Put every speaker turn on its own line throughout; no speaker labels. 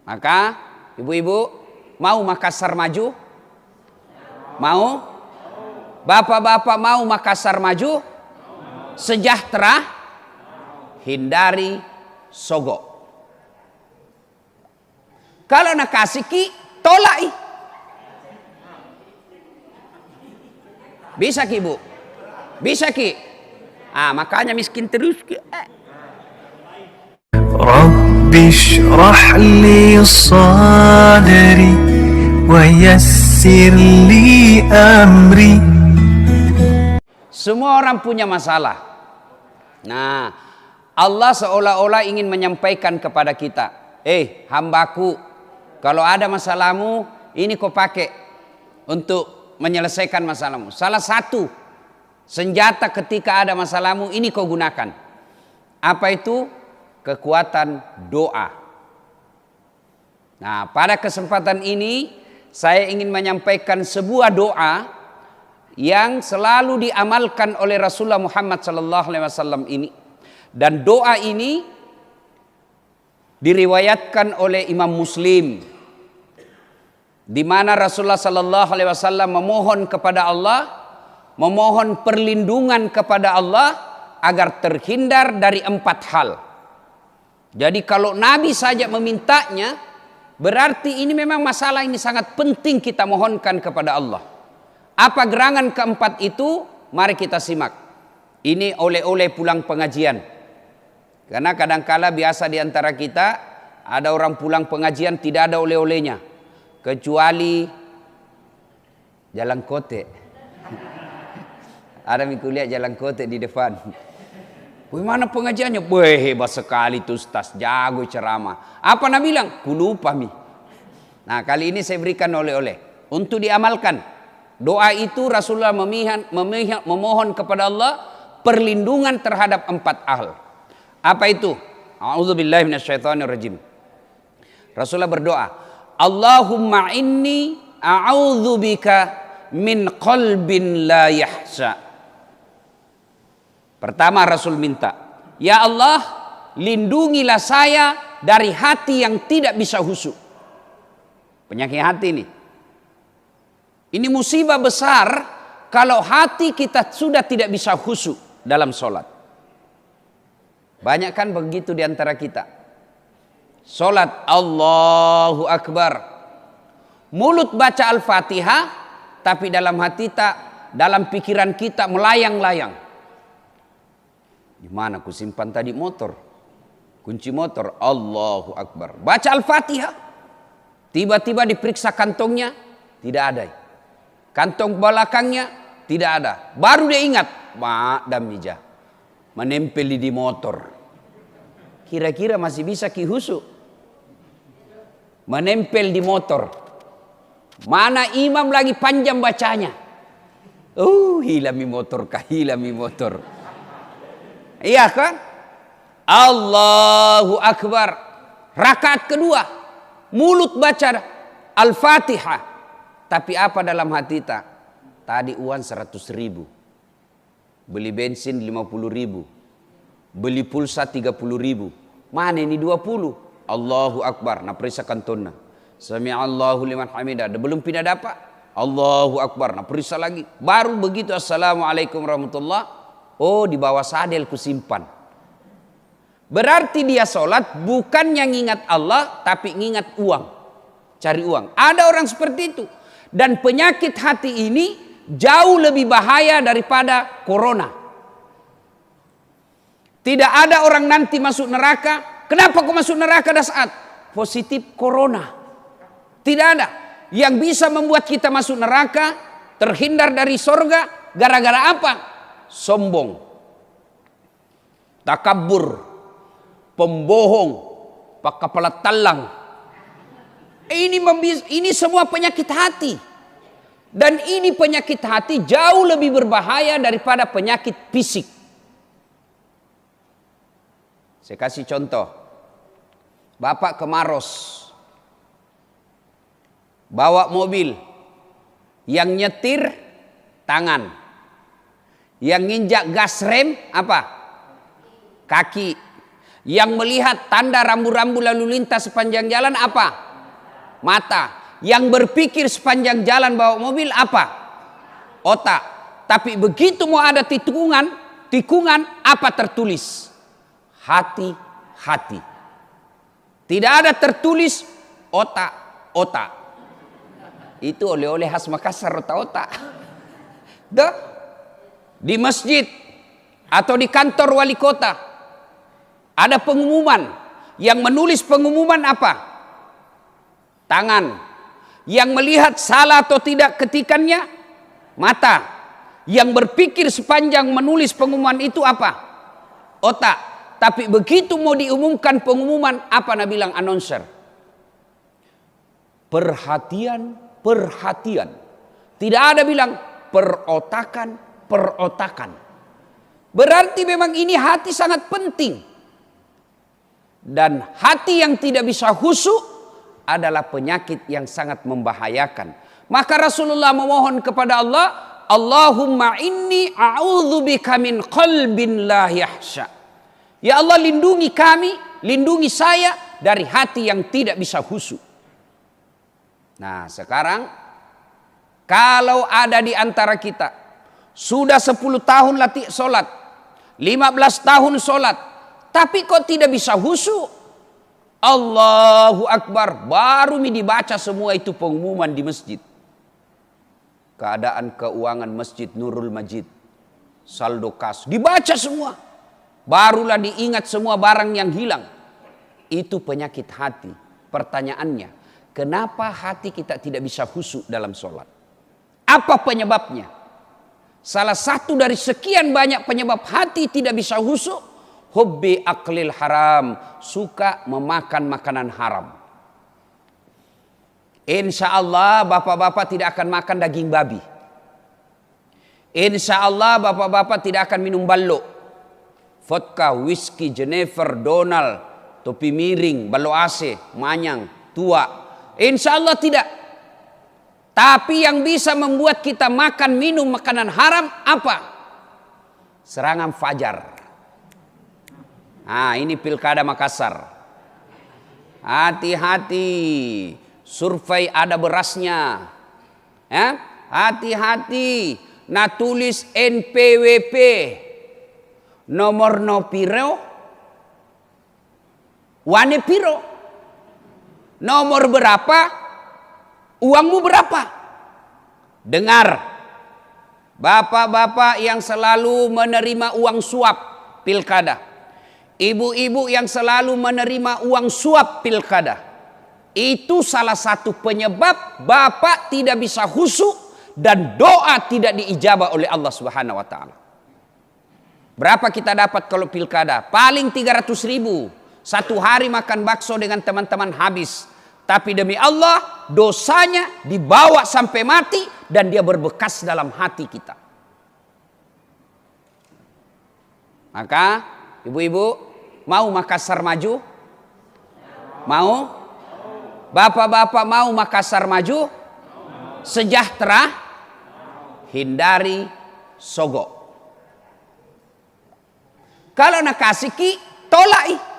Maka ibu-ibu mau Makassar maju? Mau? Bapak-bapak mau Makassar maju? Sejahtera? Hindari sogok. Kalau nak kasih ki, tolak. Bisa ki bu? Bisa ki? Makanya miskin terus ki.
Rabbi shrah li sadri wa yassir li amri.
Semua orang punya masalah. Nah, Allah seolah-olah ingin menyampaikan kepada kita, hambaku, kalau ada masalahmu, ini kau pakai untuk menyelesaikan masalahmu. Salah satu senjata ketika ada masalahmu, ini kau gunakan. Apa itu? Kekuatan doa. Nah, pada kesempatan ini saya ingin menyampaikan sebuah doa yang selalu diamalkan oleh Rasulullah Muhammad SAW ini. Dan doa ini diriwayatkan oleh Imam Muslim, di mana Rasulullah SAW memohon kepada Allah, memohon perlindungan kepada Allah agar terhindar dari 4 hal. Jadi kalau Nabi saja memintanya, berarti ini memang masalah ini sangat penting kita mohonkan kepada Allah. Apa gerangan keempat itu? Mari kita simak. Ini oleh-oleh pulang pengajian. Karena kadangkala biasa di antara kita ada orang pulang pengajian tidak ada oleh-olehnya, kecuali jalan kote. Ada miku lihat jalan kote di depan. Bagaimana pengajiannya? Hebat sekali tuh Ustaz, jago ceramah. Apa Nabi bilang? Kulupa mi. Nah, kali ini saya berikan oleh-oleh untuk diamalkan. Doa itu Rasulullah memohon kepada Allah perlindungan terhadap 4 hal. Apa itu? A'udzubillahi minasyaitonirrajim. Rasulullah berdoa, Allahumma inni a'udzubika min qalbin la yahsa. Pertama Rasul minta, ya Allah, lindungilah saya dari hati yang tidak bisa khusyuk. Penyakit hati ini. Ini musibah besar kalau hati kita sudah tidak bisa khusyuk dalam sholat. Banyak kan begitu di antara kita. Sholat Allahu Akbar. Mulut baca Al-Fatihah, tapi dalam hati tak, dalam pikiran kita melayang-layang. Di mana ku simpan tadi motor? Kunci motor. Allahu Akbar. Baca Al-Fatihah. Tiba-tiba diperiksa kantongnya, tidak ada. Kantong belakangnya tidak ada. Baru dia ingat, madam mijah, menempel di motor. Kira-kira masih bisa ki khusyuk? Menempel di motor. Mana imam lagi panjang bacanya? Hilami motor kah? Hilami motor. Iya kan? Allahu Akbar. Rakaat kedua, mulut baca Al-Fatihah, tapi apa dalam hati tak? Tadi uang 100.000, beli bensin 50.000, beli pulsa 30.000. Mana ini 20? Allahu Akbar. Nah periksa kantonna. Sami'allahu liman hamidah. Belum pindah dapat. Allahu Akbar. Nah periksa lagi. Baru begitu Assalamualaikum warahmatullahi. Di bawah sadel ku simpan. Berarti dia sholat bukan yang ingat Allah, tapi ingat uang. Cari uang. Ada orang seperti itu. Dan penyakit hati ini jauh lebih bahaya daripada corona. Tidak ada orang nanti masuk neraka. Kenapa kau masuk neraka dah saat? Positif corona. Tidak ada. Yang bisa membuat kita masuk neraka, terhindar dari sorga, gara-gara apa? Sombong, takabur, pembohong, pak kepala talang. Ini semua penyakit hati. Dan ini penyakit hati jauh lebih berbahaya daripada penyakit fisik. Saya kasih contoh. Bapak ke Maros, bawa mobil, yang nyetir tangan, yang nginjak gas rem apa? Kaki. Yang melihat tanda rambu-rambu lalu lintas sepanjang jalan apa? Mata. Yang berpikir sepanjang jalan bawa mobil apa? Otak. Tapi begitu mau ada tikungan apa tertulis? Hati-hati. Tidak ada tertulis otak-otak. Itu oleh-oleh khas Makassar, otak-otak. Di masjid atau di kantor wali kota ada pengumuman. Yang menulis pengumuman apa? Tangan. Yang melihat salah atau tidak ketikannya? Mata. Yang berpikir sepanjang menulis pengumuman itu apa? Otak. Tapi begitu mau diumumkan pengumuman, apa Nabi bilang announcer? Perhatian, perhatian. Tidak ada bilang perotakan, perotakan. Berarti memang ini hati sangat penting. Dan hati yang tidak bisa khusyuk adalah penyakit yang sangat membahayakan. Maka Rasulullah memohon kepada Allah, Allahumma inni a'udzubika min qalbin la yahsha. Ya Allah, lindungi kami, lindungi saya dari hati yang tidak bisa khusyuk. Nah, sekarang kalau ada di antara kita sudah 10 tahun latih sholat, 15 tahun sholat, tapi kok tidak bisa khusyuk? Allahu Akbar, baru dibaca semua itu pengumuman di masjid. Keadaan keuangan Masjid Nurul Majid, saldo kas, dibaca semua. Barulah diingat semua barang yang hilang. Itu penyakit hati. Pertanyaannya, kenapa hati kita tidak bisa khusyuk dalam sholat? Apa penyebabnya? Salah satu dari sekian banyak penyebab hati tidak bisa khusyuk, hubbi aklil haram, suka memakan makanan haram. Insya Allah bapak-bapak tidak akan makan daging babi. Insya Allah bapak-bapak tidak akan minum ballo, vodka, whisky, Jenever, Donald, topi miring, ballo AC, manyang, tua. Insya Allah tidak. Tapi yang bisa membuat kita makan minum makanan haram apa? Serangan fajar. Nah, ini pilkada Makassar. Hati-hati. Survei ada berasnya. Ya? Hati-hati. Nah, tulis NPWP. Nomor no piro. Wane piro. Nomor berapa? Uangmu berapa? Dengar. Bapak-bapak yang selalu menerima uang suap pilkada. Ibu-ibu yang selalu menerima uang suap pilkada. Itu salah satu penyebab bapak tidak bisa khusyuk dan doa tidak diijabah oleh Allah Subhanahu wa taala. Berapa kita dapat kalau pilkada? Paling 300.000. Satu hari makan bakso dengan teman-teman habis. Tapi demi Allah, dosanya dibawa sampai mati dan dia berbekas dalam hati kita. Maka, ibu-ibu, mau Makassar maju? Mau? Bapak-bapak mau Makassar maju? Sejahtera? Hindari sogok. Kalau nak kasih ki, tolak.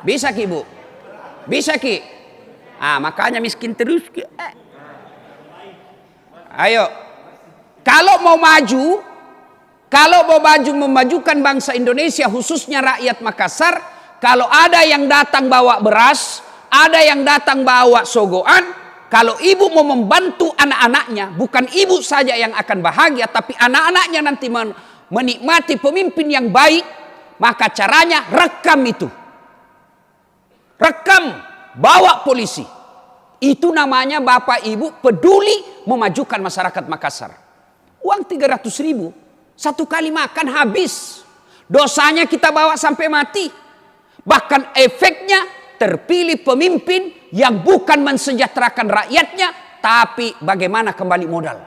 Bisa ki bu? Bisa ki? Makanya miskin terus ki. Ayo. Kalau mau maju memajukan bangsa Indonesia khususnya rakyat Makassar, kalau ada yang datang bawa beras, ada yang datang bawa sogoan, kalau ibu mau membantu anak-anaknya, bukan ibu saja yang akan bahagia, tapi anak-anaknya nanti menikmati pemimpin yang baik, maka caranya rekam itu. Rekam, bawa polisi. Itu namanya bapak ibu peduli memajukan masyarakat Makassar. Uang 300.000, satu kali makan habis. Dosanya kita bawa sampai mati. Bahkan efeknya terpilih pemimpin yang bukan mensejahterakan rakyatnya, tapi bagaimana kembali modal.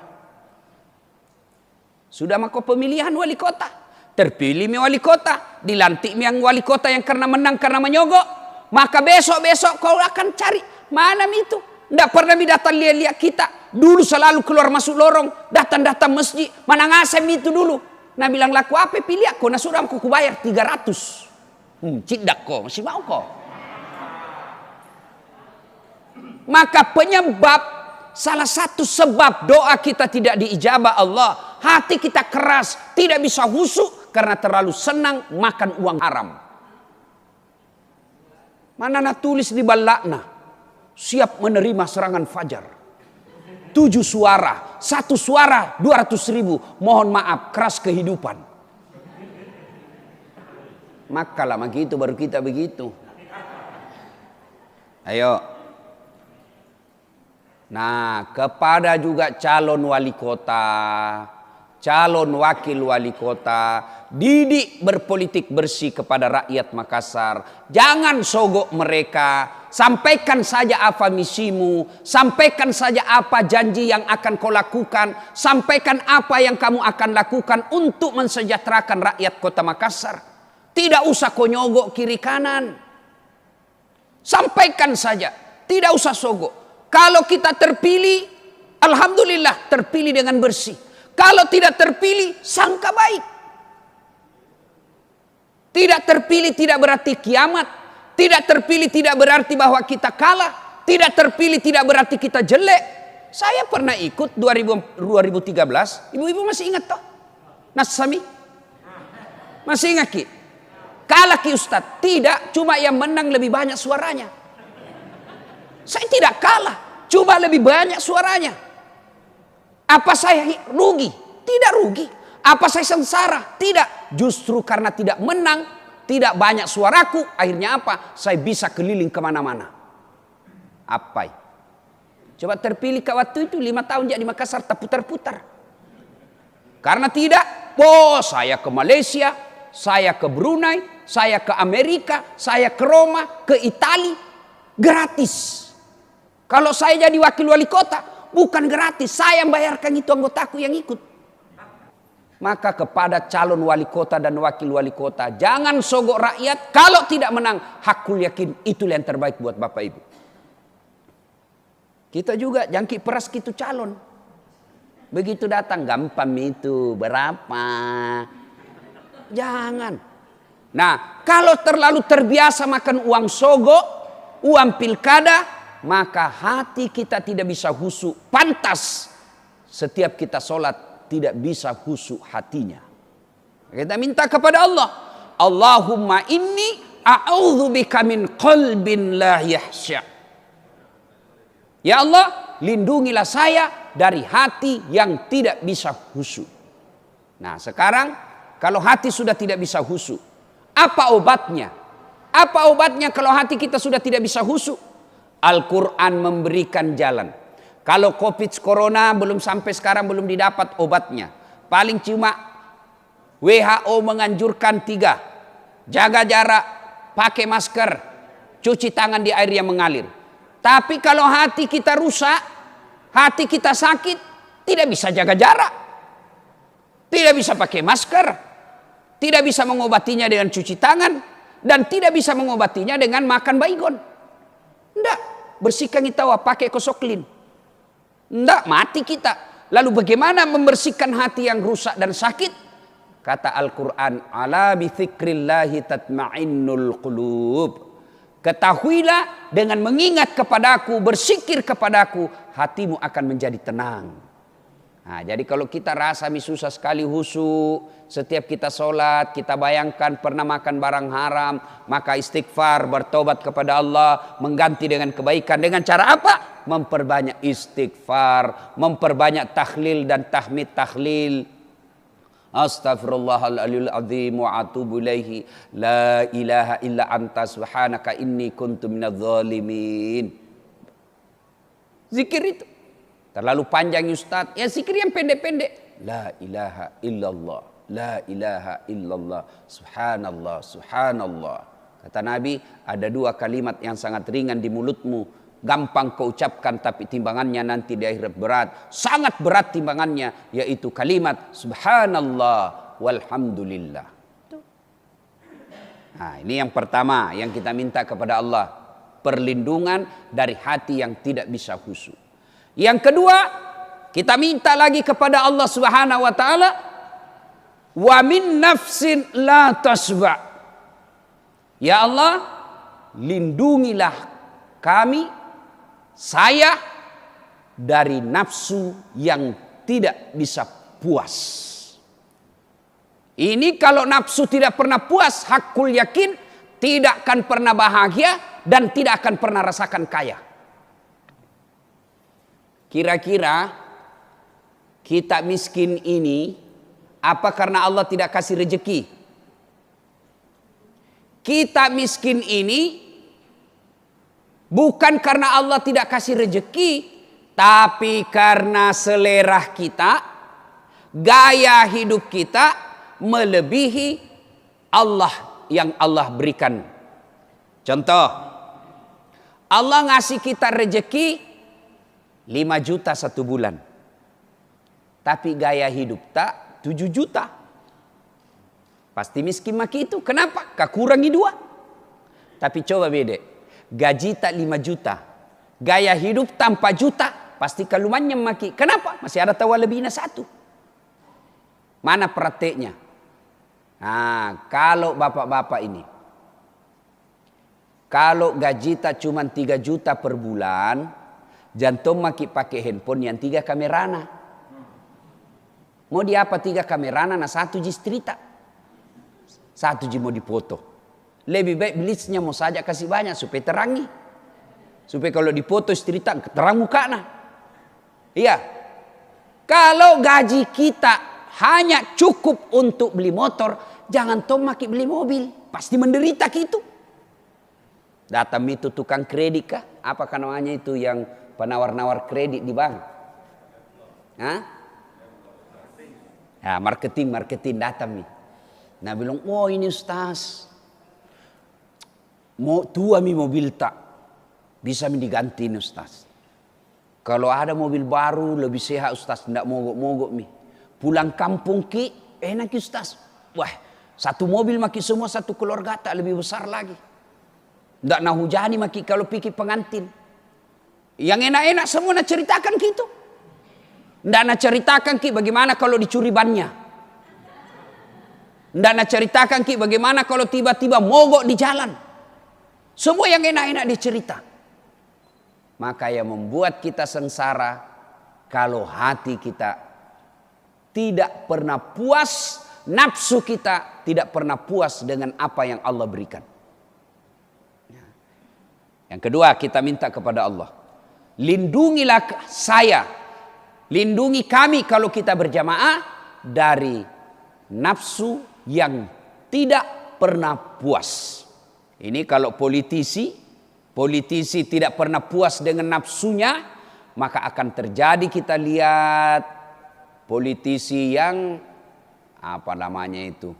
Sudah maka pemilihan wali kota, terpilih wali kota, dilantik yang wali kota yang karena menang karena menyogok, maka besok-besok kau akan cari mana itu. Tidak pernah datang lihat kita. Dulu selalu keluar masuk lorong, datang-datang masjid, mana ngasem itu dulu. Nah bilang laku apa pilih aku. Nah sudah aku bayar 300. Cidak kok, masih mau kok. Maka penyebab, salah satu sebab doa kita tidak diijabah Allah, hati kita keras, tidak bisa khusyuk karena terlalu senang makan uang haram. Mana nak tulis di balakna, siap menerima serangan fajar. 7 suara, 1 suara 200.000. Mohon maaf, keras kehidupan. Maka lama gitu baru kita begitu. Ayo. Nah, kepada juga calon wali kota, calon wakil wali kota, didik berpolitik bersih kepada rakyat Makassar. Jangan sogok mereka. Sampaikan saja apa misimu, sampaikan saja apa janji yang akan kau lakukan, sampaikan apa yang kamu akan lakukan untuk mensejahterakan rakyat kota Makassar. Tidak usah kau nyogok kiri kanan. Sampaikan saja, tidak usah sogok. Kalau kita terpilih, alhamdulillah terpilih dengan bersih. Kalau tidak terpilih, sangka baik. Tidak terpilih tidak berarti kiamat. Tidak terpilih tidak berarti bahwa kita kalah. Tidak terpilih tidak berarti kita jelek. Saya pernah ikut 2013. Ibu-ibu masih ingat toh? Nasami? Masih ingat Ki? Kalah Ki Ustadz? Tidak, cuma yang menang lebih banyak suaranya. Saya tidak kalah, cuma lebih banyak suaranya. Apa saya rugi? Tidak rugi. Apa saya sengsara? Tidak. Justru karena tidak menang, tidak banyak suaraku, akhirnya apa? Saya bisa keliling kemana-mana. Apa? Coba terpilih ke waktu itu 5 tahun jadi Makassar tak putar-putar. Karena tidak, saya ke Malaysia, saya ke Brunei, saya ke Amerika, saya ke Roma, ke Italia, gratis. Kalau saya jadi wakil wali kota, bukan gratis, saya yang bayarkan itu anggotaku yang ikut. Maka kepada calon wali kota dan wakil wali kota, jangan sogok rakyat. Kalau tidak menang, hakul yakin itulah yang terbaik buat Bapak Ibu. Kita juga jangkit peras gitu calon. Begitu datang, gampang itu, berapa? Jangan. Nah, kalau terlalu terbiasa makan uang sogok, uang pilkada, maka hati kita tidak bisa khusyuk. Pantas setiap kita sholat tidak bisa khusyuk hatinya. Kita minta kepada Allah, Allahumma inni a'udzubika min qalbin la yahsya. Ya Allah, lindungilah saya dari hati yang tidak bisa khusyuk. Nah, sekarang kalau hati sudah tidak bisa khusyuk, apa obatnya? Apa obatnya kalau hati kita sudah tidak bisa khusyuk? Al-Quran memberikan jalan. Kalau COVID corona belum sampai sekarang belum didapat obatnya. Paling cuma WHO menganjurkan 3. Jaga jarak, pakai masker, cuci tangan di air yang mengalir. Tapi kalau hati kita rusak, hati kita sakit, tidak bisa jaga jarak. Tidak bisa pakai masker. Tidak bisa mengobatinya dengan cuci tangan. Dan tidak bisa mengobatinya dengan makan baygon. Tidak, bersihkan kita pakai kosoklin. Tidak, mati kita. Lalu bagaimana membersihkan hati yang rusak dan sakit? Kata Al-Quran, ala bi dzikrillahi tatma'innul qulub. Ketahuilah dengan mengingat kepadaku, berzikir kepadaku, hatimu akan menjadi tenang. Nah, jadi kalau kita rasa susah sekali khusyuk, setiap kita sholat, kita bayangkan pernah makan barang haram, maka istighfar, bertobat kepada Allah, mengganti dengan kebaikan. Dengan cara apa? Memperbanyak istighfar, memperbanyak tahlil dan tahmid tahlil. Astaghfirullahaladzim wa atubu ilaihi. La ilaha illa anta subhanaka inni kuntu minadz zalimin. Zikir itu. Terlalu panjang Ustaz. Ya zikir yang pendek-pendek. La ilaha illallah. La ilaha illallah. Subhanallah. Subhanallah. Kata Nabi, ada 2 kalimat yang sangat ringan di mulutmu. Gampang kau ucapkan tapi timbangannya nanti di akhirat berat. Sangat berat timbangannya. Yaitu kalimat Subhanallah walhamdulillah. Nah, ini yang pertama yang kita minta kepada Allah. Perlindungan dari hati yang tidak bisa khusyuk. Yang kedua, kita minta lagi kepada Allah Subhanahu wa taala Wa min nafsin la tasba. Ya Allah, lindungilah kami, saya, dari nafsu yang tidak bisa puas. Ini kalau nafsu tidak pernah puas, hakul yakin tidak akan pernah bahagia dan tidak akan pernah rasakan kaya. Kira-kira kita miskin ini apa karena Allah tidak kasih rezeki? Kita miskin ini bukan karena Allah tidak kasih rezeki, tapi karena selera kita, gaya hidup kita melebihi Allah yang Allah berikan. Contoh, Allah ngasih kita rezeki 5 juta 1 bulan. Tapi gaya hidup tak 7 juta. Pasti miskin maki itu. Kenapa? Kau kurangi 2. Tapi coba beda. Gaji tak 5 juta. Gaya hidup tanpa juta. Pasti kalumannya maki. Kenapa? Masih ada tawa lebihnya 1. Mana prakteknya? Nah, kalau bapak-bapak ini. Kalau gaji tak cuma 3 juta per bulan. Jantung maki pakai handphone yang 3 kamerana. Mau di apa 3 kamerana? Nah 1 jistrita. 1 ji mau dipoto. Lebih baik blitznya mau saja kasih banyak supaya terangi. Supaya kalau dipoto istrita terang mukanya. Iya. Kalau gaji kita hanya cukup untuk beli motor, jangan maki beli mobil. Pasti menderita gitu. Datang itu tukang kredit kah? Apa namanya itu yang penawar-nawar kredit di bank? Hah? Ya, marketing datang nih. Nah bilang, oh ini Ustaz, mau tua mi mobil tak bisa mi diganti nih Ustaz. Kalau ada mobil baru lebih sehat Ustaz, tidak mogok-mogok mi. Pulang kampung ki enak Ustaz. Wah, 1 mobil maki semua 1 keluarga tak lebih besar lagi. Tidak nak hujani maki kalau pikir pengantin. Yang enak-enak semua nak ceritakan gitu. Tidak nak ceritakan ki bagaimana kalau dicuri bannya. Tidak nak ceritakan ki bagaimana kalau tiba-tiba mogok di jalan. Semua yang enak-enak dicerita. Maka yang membuat kita sengsara kalau hati kita tidak pernah puas, nafsu kita tidak pernah puas dengan apa yang Allah berikan. Yang kedua, kita minta kepada Allah, lindungilah saya, lindungi kami kalau kita berjamaah dari nafsu yang tidak pernah puas. Ini kalau politisi tidak pernah puas dengan nafsunya, maka akan terjadi, kita lihat politisi yang apa namanya itu,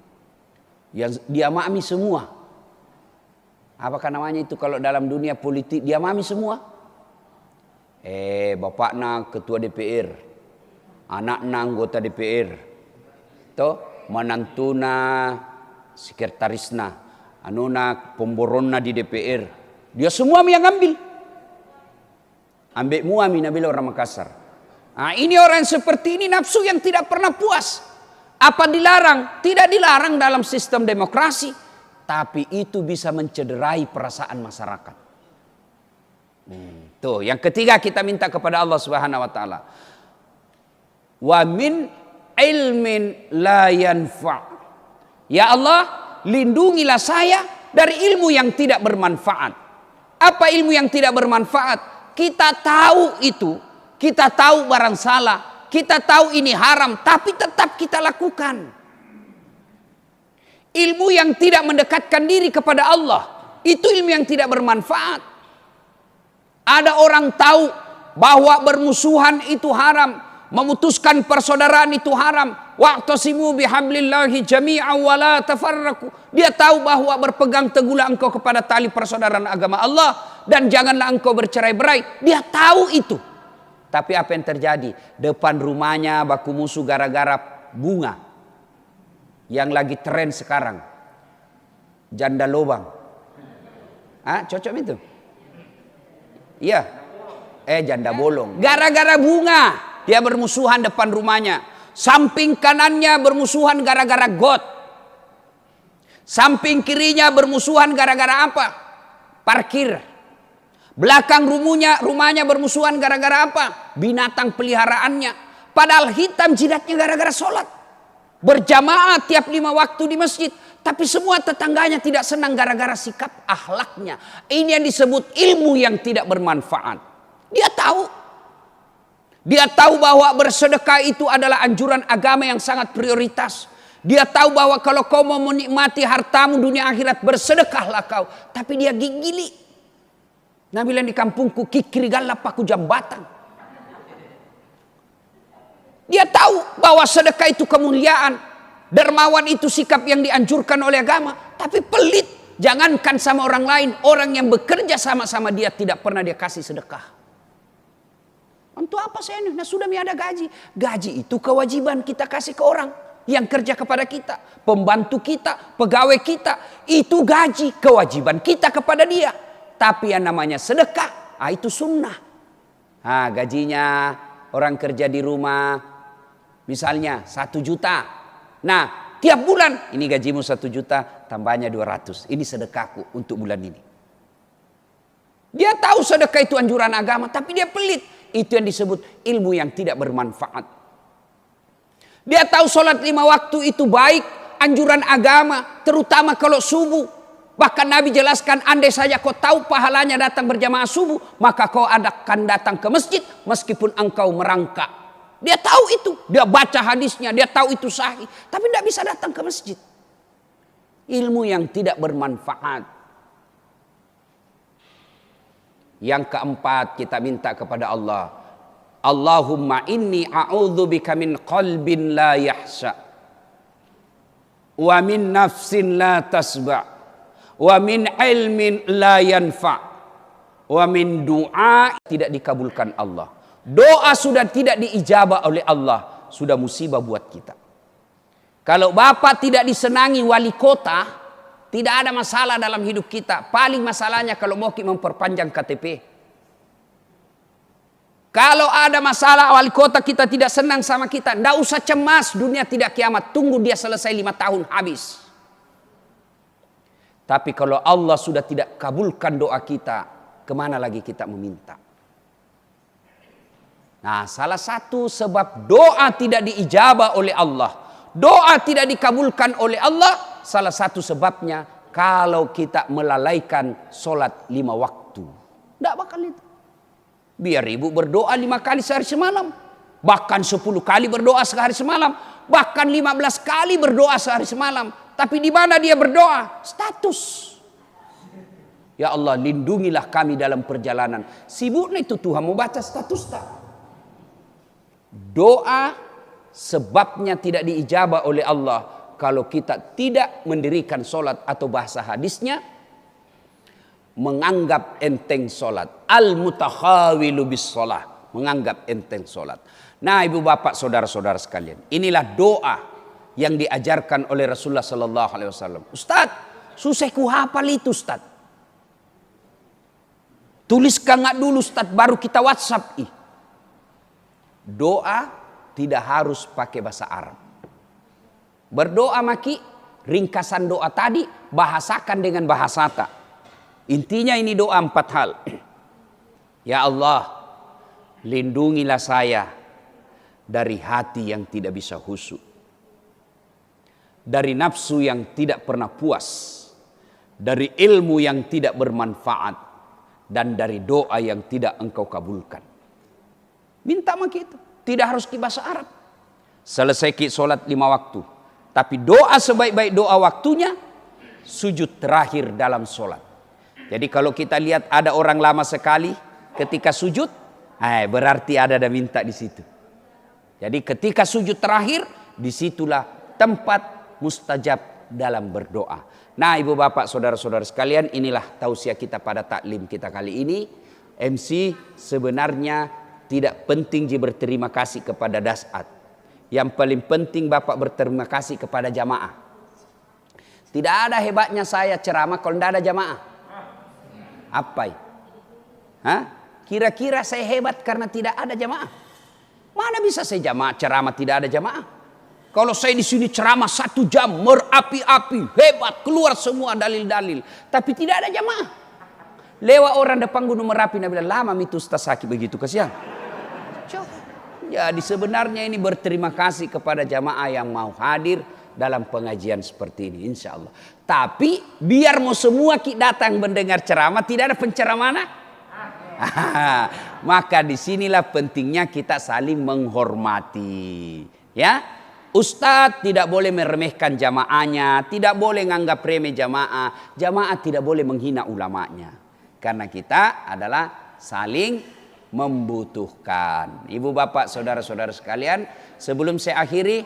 yang dia mami semua. Apakah namanya itu kalau dalam dunia politik dia mami semua? Bapaknya ketua DPR, anaknya anggota DPR, toh manantuna sekretarisna, anuna pemboronna di DPR. Dia semua yang ambil. Ambek muami nabila orang Makassar. Nah, ini orang seperti ini nafsu yang tidak pernah puas. Apa dilarang? Tidak dilarang dalam sistem demokrasi. Tapi itu bisa mencederai perasaan masyarakat. Tuh, yang ketiga kita minta kepada Allah Subhanahu wa taala. Wa min ilmin la yanfa'. Ya Allah, lindungilah saya dari ilmu yang tidak bermanfaat. Apa ilmu yang tidak bermanfaat? Kita tahu itu. Kita tahu barang salah, kita tahu ini haram, tapi tetap kita lakukan. Ilmu yang tidak mendekatkan diri kepada Allah, itu ilmu yang tidak bermanfaat. Ada orang tahu bahwa bermusuhan itu haram, memutuskan persaudaraan itu haram. Wa'tasimu bihablillahi jami'an wa la tafarraqu. Dia tahu bahwa berpegang teguhlah engkau kepada tali persaudaraan agama Allah dan janganlah engkau bercerai-berai. Dia tahu itu. Tapi apa yang terjadi? Depan rumahnya baku musuh gara-gara bunga. Yang lagi tren sekarang. Janda lobang. Cocok itu? Iya. Janda bolong. Gara-gara bunga. Dia bermusuhan depan rumahnya. Samping kanannya bermusuhan gara-gara got. Samping kirinya bermusuhan gara-gara apa? Parkir. Belakang rumahnya bermusuhan gara-gara apa? Binatang peliharaannya. Padahal hitam jidatnya gara-gara sholat. Berjamaah tiap 5 waktu di masjid. Tapi semua tetangganya tidak senang gara-gara sikap akhlaknya. Ini yang disebut ilmu yang tidak bermanfaat. Dia tahu. Dia tahu bahwa bersedekah itu adalah anjuran agama yang sangat prioritas. Dia tahu bahwa kalau kau mau menikmati hartamu dunia akhirat, bersedekahlah kau. Tapi dia gigili. Nah, bilang di kampungku, kikiri galap paku jambatan. Dia tahu bahwa sedekah itu kemuliaan. Dermawan itu sikap yang dianjurkan oleh agama. Tapi pelit. Jangankan sama orang lain. Orang yang bekerja sama-sama dia tidak pernah dia kasih sedekah. Untuk apa saya ini? Nah, sudah ada gaji. Gaji itu kewajiban kita kasih ke orang yang kerja kepada kita. Pembantu kita, pegawai kita. Itu gaji, kewajiban kita kepada dia. Tapi yang namanya sedekah, itu sunnah. Gajinya orang kerja di rumah, misalnya 1 juta. Nah, tiap bulan, ini gajimu 1 juta, tambahnya 200. Ini sedekahku untuk bulan ini. Dia tahu sedekah itu anjuran agama, tapi dia pelit. Itu yang disebut ilmu yang tidak bermanfaat. Dia tahu sholat 5 waktu itu baik, anjuran agama, terutama kalau subuh. Bahkan Nabi jelaskan, andai saja kau tahu pahalanya datang berjamaah subuh, maka kau akan datang ke masjid meskipun engkau merangkak. Dia tahu itu, dia baca hadisnya, dia tahu itu sahih, tapi tidak bisa datang ke masjid. Ilmu yang tidak bermanfaat. Yang keempat, kita minta kepada Allah, Allahumma inni a'udzubika min qalbin la yahsha, wa min nafsin la tasba', wa min ilmin la yanfa', wa min du'a tidak dikabulkan Allah. Doa sudah tidak diijabah oleh Allah, sudah musibah buat kita. Kalau bapak tidak disenangi wali kota, tidak ada masalah dalam hidup kita. Paling masalahnya kalau mau memperpanjang KTP. Kalau ada masalah wali kota kita tidak senang sama kita, tidak usah cemas, dunia tidak kiamat. Tunggu dia selesai 5 tahun habis. Tapi kalau Allah sudah tidak kabulkan doa kita, kemana lagi kita meminta? Nah, salah satu sebab doa tidak diijabah oleh Allah, doa tidak dikabulkan oleh Allah, salah satu sebabnya kalau kita melalaikan sholat 5 waktu. Tidak bakal itu. Biar ibu berdoa 5 kali sehari semalam. Bahkan 10 kali berdoa sehari semalam. Bahkan 15 kali berdoa sehari semalam. Tapi di mana dia berdoa? Status. Ya Allah, lindungilah kami dalam perjalanan. Sibuknya itu Tuhan mau baca status tak? Doa sebabnya tidak diijabah oleh Allah kalau kita tidak mendirikan sholat, atau bahasa hadisnya menganggap enteng sholat. Al-mutakhawilu bis sholat, menganggap enteng sholat. Nah, ibu bapak saudara-saudara sekalian, inilah doa yang diajarkan oleh Rasulullah Sallallahu Alaihi Wasallam. Ustaz, susah ku hafal itu Ustaz. Tuliskan nggak dulu Ustaz, baru kita WhatsApp. Doa tidak harus pakai bahasa Arab. Berdoa maki, ringkasan doa tadi bahasakan dengan bahasa tak. Intinya ini doa 4 hal. Ya Allah, lindungilah saya dari hati yang tidak bisa khusyuk, dari nafsu yang tidak pernah puas, dari ilmu yang tidak bermanfaat, dan dari doa yang tidak engkau kabulkan. Minta maki itu, tidak harus di bahasa Arab. Selesai ki solat 5 waktu. Tapi doa sebaik-baik doa waktunya, sujud terakhir dalam solat. Jadi kalau kita lihat ada orang lama sekali ketika sujud, berarti ada minta di situ. Jadi ketika sujud terakhir, disitulah tempat mustajab dalam berdoa. Nah, ibu bapak saudara-saudara sekalian, inilah tausiah kita pada taklim kita kali ini. MC sebenarnya tidak penting berterima kasih kepada dasat. Yang paling penting bapak berterima kasih kepada jamaah. Tidak ada hebatnya saya ceramah kalau tidak ada jamaah. Apa? Kira-kira saya hebat karena tidak ada jamaah? Mana bisa saya ceramah tidak ada jamaah? Kalau saya di sini ceramah 1 jam, merapi-api, hebat, keluar semua dalil-dalil, tapi tidak ada jamaah. Lewat orang depan Gunung Merapi, Nabi bilang, lama itu Ustaz Zaki begitu, kasihan. Jadi sebenarnya ini berterima kasih kepada jamaah yang mau hadir dalam pengajian seperti ini, insya Allah. Tapi biar mau semua datang mendengar ceramah, tidak ada penceramah. Maka disinilah pentingnya kita saling menghormati. Ya, Ustadz tidak boleh meremehkan jamaahnya, tidak boleh nganggap remeh jamaah. Jamaah tidak boleh menghina ulamanya. Karena kita adalah saling membutuhkan. Ibu bapak saudara-saudara sekalian, sebelum saya akhiri,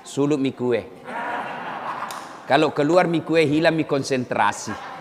sulup mie kue. Kalau keluar mie kue hilang mie konsentrasi.